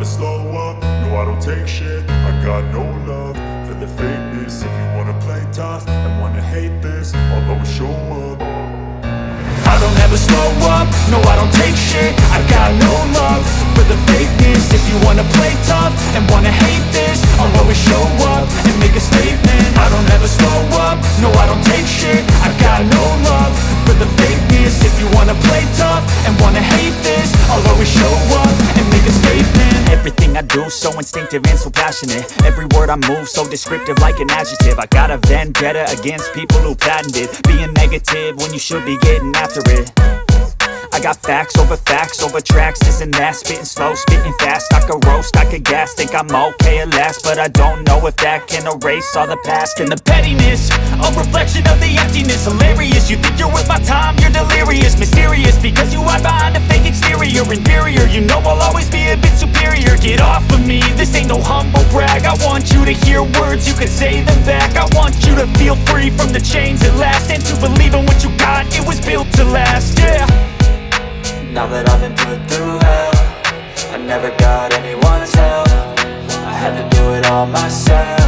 slow up, no I don't take shit. I got no love for the fakeness. If you wanna play tough and wanna hate this, I'll always show up. I don't ever slow up, no I don't take shit. I got no love for the fakeness. If you wanna play tough and wanna hate this, I'll always show up and make a statement. I don't ever slow up, no I don't take shit. I got no love for the fakeness. If you wanna play tough and wanna hate this, I'll always show up and make a statement. Everything I do so instinctive and so passionate. Every word I move so descriptive like an adjective. I got a vendetta against people who patented being negative when you should be getting after it. I got facts over tracks, this and that. Spitting slow, spitting fast, I could roast, I could gas. Think I'm okay at last, but I don't know if that can erase all the past. And the pettiness, a reflection of the emptiness. Hilarious, you think you're worth my time, you're delirious. Mysterious, because you hide behind a fake exterior. Inferior, you know I'll always be a bit superior. Get off of me, this ain't no humble brag. I want you to hear words, you can say them back. I want you to feel free from the chains at last, and to believe in what you got, it was built to last, yeah. Now that I've been put through hell, I never got anyone's help. I had to do it all myself.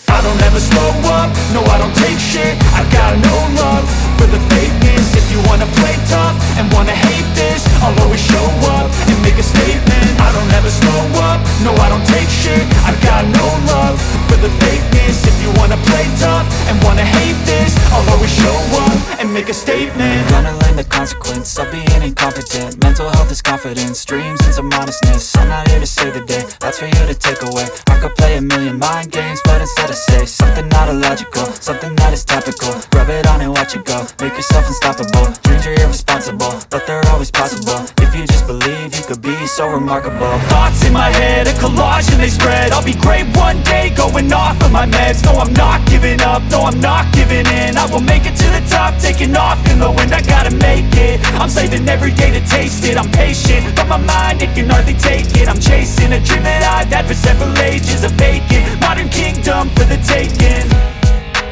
I don't ever slow up, no I don't take shit. I got no love for the fakeness. If you wanna play tough and wanna hate this, I'll always show up and make a statement. I don't ever slow up, no I don't take shit. I got no love for the fakeness. If you wanna play tough and wanna hate this, I'll always show up and make a statement. Gonna learn the consequence of being incompetent. Mental health is confidence, dreams and some honestness. I'm not here to save the day, that's for you to take away. I could play a million mind games, but instead I say something not illogical, something that is topical. Rub it on and watch it go, make yourself unstoppable. Dreams are irresponsible, but they're always possible. If you just believe, you could be so remarkable. Thoughts in my head, a collage and they spread. I'll be great one day, going off of my meds. No, I'm not giving up, no, I'm not giving in. I will make it to the top, taking off in the wind. I gotta make it, I'm saving every day to taste it. I'm patient, but my mind, it can hardly take it. I'm chasing a dream that I've had for several ages. A vacant modern kingdom for the taking.